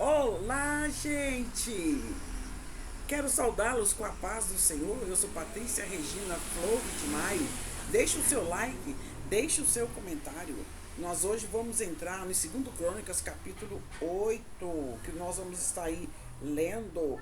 Olá, gente! Quero saudá-los com a paz do Senhor. Eu sou Patrícia Regina Flores de Maio. Deixe o seu like, deixe o seu comentário. Nós hoje vamos entrar no 2 Crônicas, capítulo 8, que nós vamos estar aí lendo.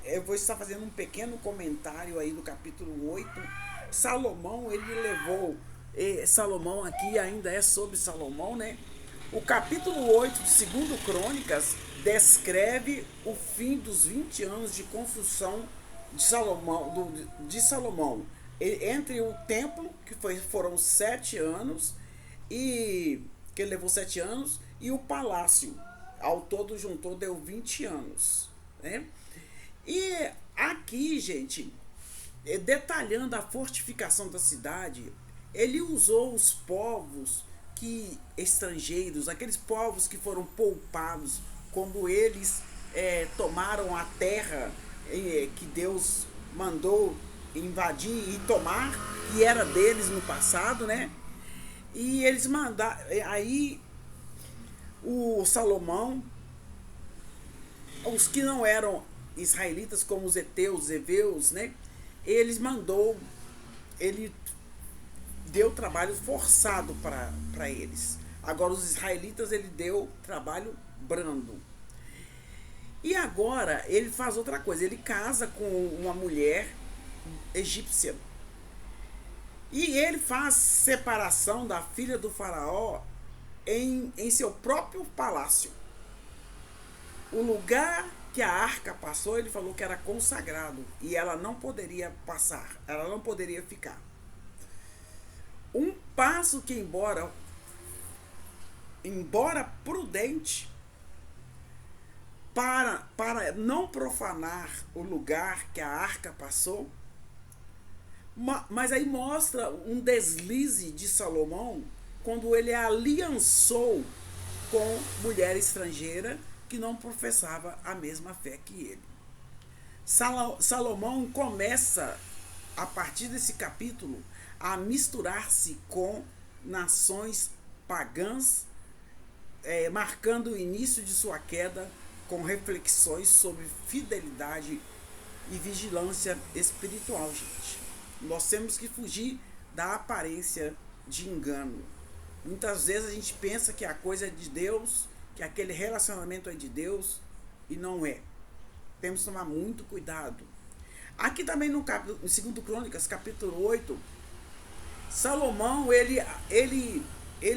Eu vou estar fazendo um pequeno comentário aí do capítulo 8. Salomão, ele levou... Salomão aqui ainda é sobre Salomão, né? O capítulo 8 de 2 Crônicas descreve o fim dos 20 anos de construção de Salomão. Entre o templo, que foram 7 anos, e que ele levou 7 anos, e o palácio. Ao todo juntou, deu 20 anos. Né? E aqui, gente, detalhando a fortificação da cidade, ele usou os povos estrangeiros, aqueles povos que foram poupados, quando eles tomaram a terra que Deus mandou invadir e tomar, que era deles no passado, né? E eles mandaram. Aí o Salomão, os que não eram israelitas, como os heteus, os heveus, né? Ele deu trabalho forçado para eles. Agora os israelitas ele deu trabalho brando. E agora ele faz outra coisa, ele casa com uma mulher egípcia. E ele faz separação da filha do faraó em seu próprio palácio. O lugar que a arca passou, ele falou que era consagrado e ela não poderia passar, ela não poderia ficar. Um passo que, embora prudente, para não profanar o lugar que a arca passou, mas aí mostra um deslize de Salomão quando ele aliançou com mulher estrangeira que não professava a mesma fé que ele. Salomão começa, a partir desse capítulo, a misturar-se com nações pagãs, marcando o início de sua queda com reflexões sobre fidelidade e vigilância espiritual, gente. Nós temos que fugir da aparência de engano. Muitas vezes a gente pensa que a coisa é de Deus, que aquele relacionamento é de Deus, e não é. Temos que tomar muito cuidado. Aqui também no 2 Crônicas, capítulo 8, Salomão, ele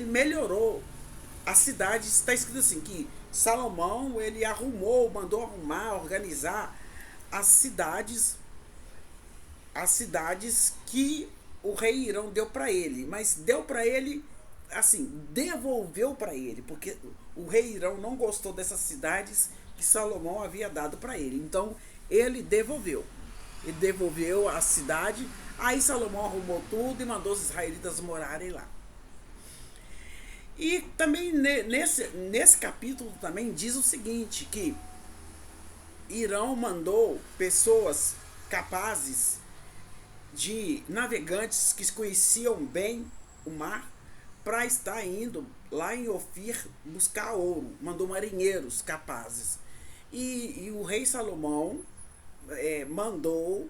melhorou a cidade. Está escrito assim, que Salomão, ele mandou arrumar, organizar as cidades que o rei Irão deu para ele. Mas deu para ele, assim, devolveu para ele, porque o rei Irão não gostou dessas cidades que Salomão havia dado para ele. Então, ele devolveu. Ele devolveu a cidade. Aí Salomão arrumou tudo e mandou os israelitas morarem lá. E também nesse capítulo também diz o seguinte, que Irão mandou pessoas capazes de navegantes que conheciam bem o mar para estar indo lá em Ofir buscar ouro. Mandou marinheiros capazes. E o rei Salomão mandou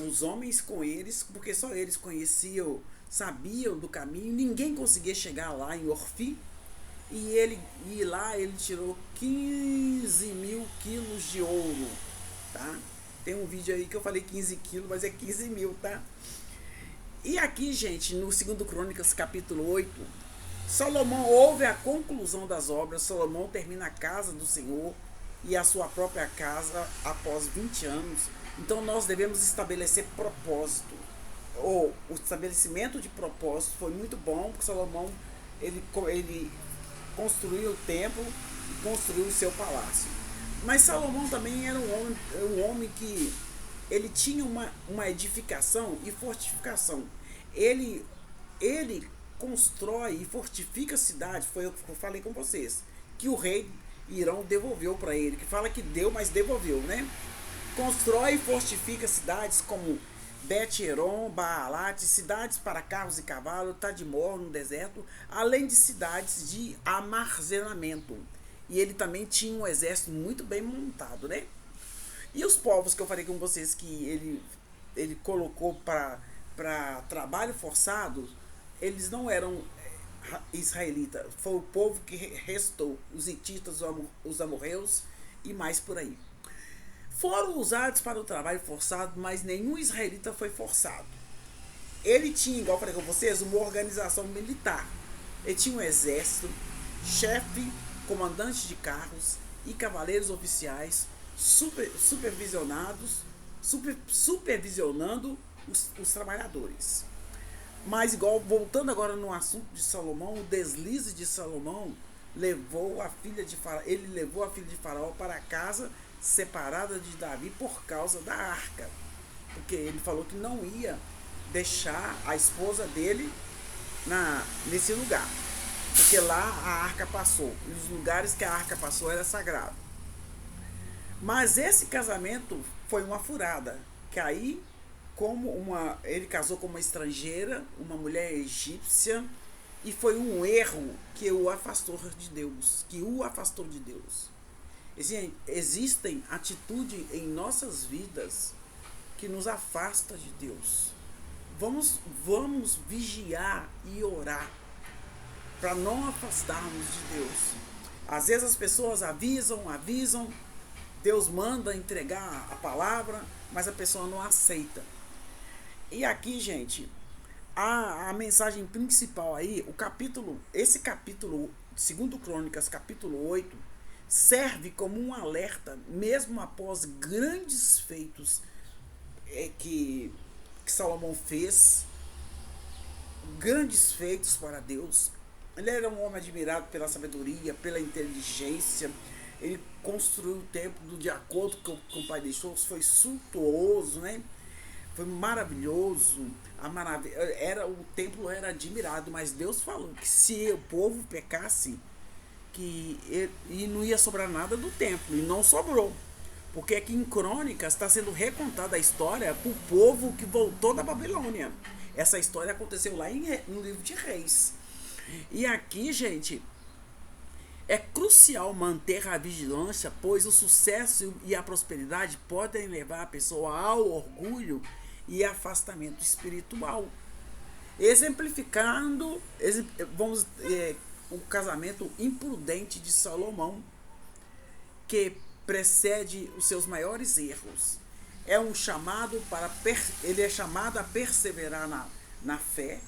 os homens com eles, porque só eles sabiam do caminho, ninguém conseguia chegar lá em Orfi, e lá ele tirou 15 mil quilos de ouro, tá? Tem um vídeo aí que eu falei 15 quilos, mas é 15 mil, tá? E aqui, gente, no 2 Crônicas, capítulo 8, Salomão houve a conclusão das obras. Salomão termina a casa do Senhor e a sua própria casa após 20 anos. Então nós devemos estabelecer propósito. O estabelecimento de propósito foi muito bom, porque Salomão ele construiu o templo e construiu o seu palácio. Mas Salomão também era um homem que ele tinha uma edificação e fortificação. Ele constrói e fortifica a cidade. Foi o que eu falei com vocês, que o rei Irão devolveu para ele, que fala que deu, mas devolveu, né? Constrói e fortifica cidades como Bet-Heron, Baalat, cidades para carros e cavalos, Tadmor no deserto, além de cidades de armazenamento. E ele também tinha um exército muito bem montado, né? E os povos que eu falei com vocês que ele colocou para trabalho forçado, eles não eram israelitas. Foi o povo que restou, os hititas, os amorreus e mais por aí. Foram usados para o trabalho forçado, mas nenhum israelita foi forçado. Ele tinha, igual eu falei com vocês, uma organização militar. Ele tinha um exército, chefe, comandante de carros e cavaleiros oficiais supervisionando os trabalhadores. Mas igual, voltando agora no assunto de Salomão, o deslize de Salomão levou a filha de Faraó, ele levou a filha de Faraó para a casa separada de Davi por causa da arca. Porque ele falou que não ia deixar a esposa dele nesse lugar. Porque lá a arca passou. E os lugares que a arca passou era sagrado. Mas esse casamento foi uma furada. Que aí, ele casou com uma estrangeira, uma mulher egípcia, e foi um erro que o afastou de Deus. Existem atitudes em nossas vidas que nos afasta de Deus. Vamos vigiar e orar para não afastarmos de Deus. Às vezes as pessoas avisam, Deus manda entregar a palavra, mas a pessoa não aceita. E aqui, gente, a mensagem principal aí, esse capítulo, 2 Crônicas, capítulo 8, serve como um alerta, mesmo após grandes feitos que Salomão fez, grandes feitos para Deus. Ele era um homem admirado pela sabedoria, pela inteligência. Ele construiu o templo de acordo com o pai deixou. Foi suntuoso, né? Foi maravilhoso. O templo era admirado, mas Deus falou que se o povo pecasse, e não ia sobrar nada do templo, e não sobrou. Porque aqui em Crônicas está sendo recontada a história para o povo que voltou da Babilônia. Essa história aconteceu lá no livro de Reis. E aqui, gente, é crucial manter a vigilância, pois o sucesso e a prosperidade podem levar a pessoa ao orgulho e afastamento espiritual. Exemplificando, o casamento imprudente de Salomão, que precede os seus maiores erros. Ele é chamado a perseverar na fé,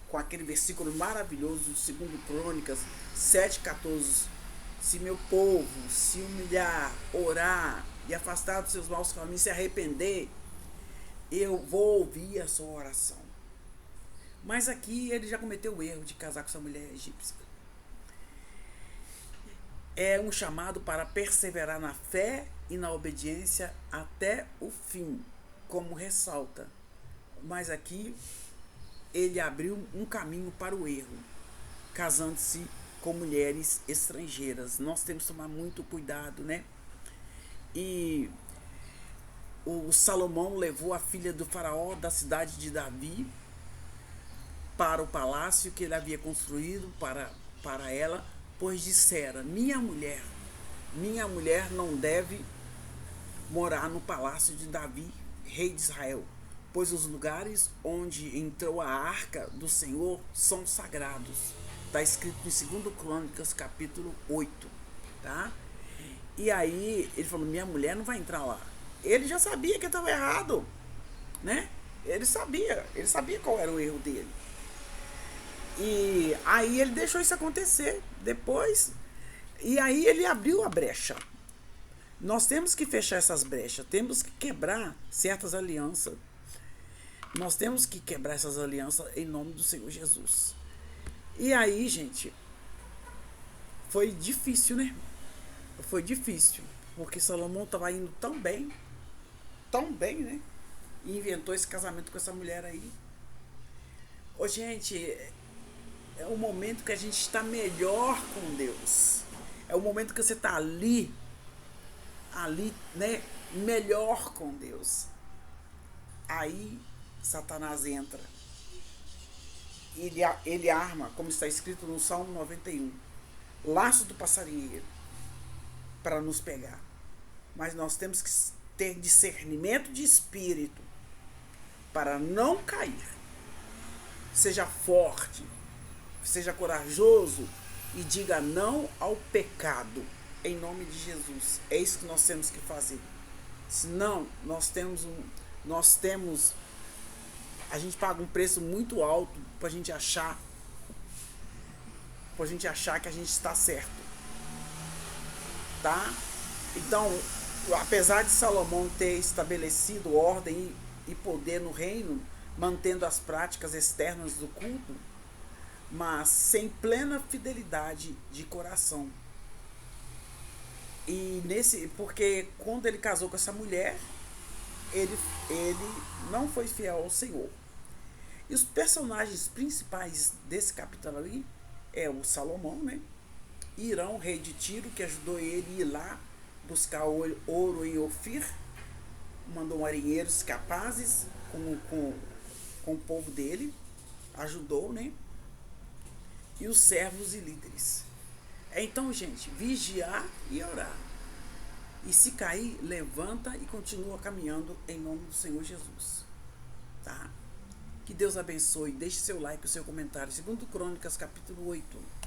com aquele versículo maravilhoso de 2 Crônicas 7,14. Se meu povo se humilhar, orar e afastar dos seus maus caminhos, se arrepender, eu vou ouvir a sua oração. Mas aqui ele já cometeu o erro de casar com essa mulher egípcia. É um chamado para perseverar na fé e na obediência até o fim, como ressalta. Mas aqui ele abriu um caminho para o erro, casando-se com mulheres estrangeiras. Nós temos que tomar muito cuidado, né? E o Salomão levou a filha do faraó da cidade de Davi para o palácio que ele havia construído para ela, pois dissera: minha mulher não deve morar no palácio de Davi, rei de Israel, pois os lugares onde entrou a arca do Senhor são sagrados. Está escrito em 2 Crônicas, capítulo 8. Tá? E aí ele falou: minha mulher não vai entrar lá. Ele já sabia que estava errado, né? Ele sabia qual era o erro dele. E aí ele deixou isso acontecer depois. E aí ele abriu a brecha. Nós temos que fechar essas brechas, temos que quebrar certas alianças. Nós temos que quebrar essas alianças em nome do Senhor Jesus. E aí, gente, foi difícil, né? Foi difícil, porque Salomão estava indo tão bem, né? E inventou esse casamento com essa mulher aí. Ô, gente, é o momento que a gente está melhor com Deus. É o momento que você está ali, né? Melhor com Deus. Aí Satanás entra. Ele arma, como está escrito no Salmo 91, laço do passarinheiro. para nos pegar. Mas nós temos que ter discernimento de espírito para não cair. Seja forte, seja corajoso e diga não ao pecado, em nome de Jesus. É isso que nós temos que fazer. Senão, a gente paga um preço muito alto pra gente achar que a gente está certo, tá? Então, apesar de Salomão ter estabelecido ordem e poder no reino, mantendo as práticas externas do culto, mas sem plena fidelidade de coração. Porque quando ele casou com essa mulher, ele não foi fiel ao Senhor. E os personagens principais desse capítulo aí é o Salomão, né? Irão, rei de Tiro, que ajudou ele a ir lá buscar ouro em Ofir, mandou marinheiros capazes com o povo dele, ajudou, né? E os servos e líderes. Então, gente, vigiar e orar. E se cair, levanta e continua caminhando em nome do Senhor Jesus. Tá? Que Deus abençoe. Deixe seu like, o seu comentário. 2 Crônicas, capítulo 8.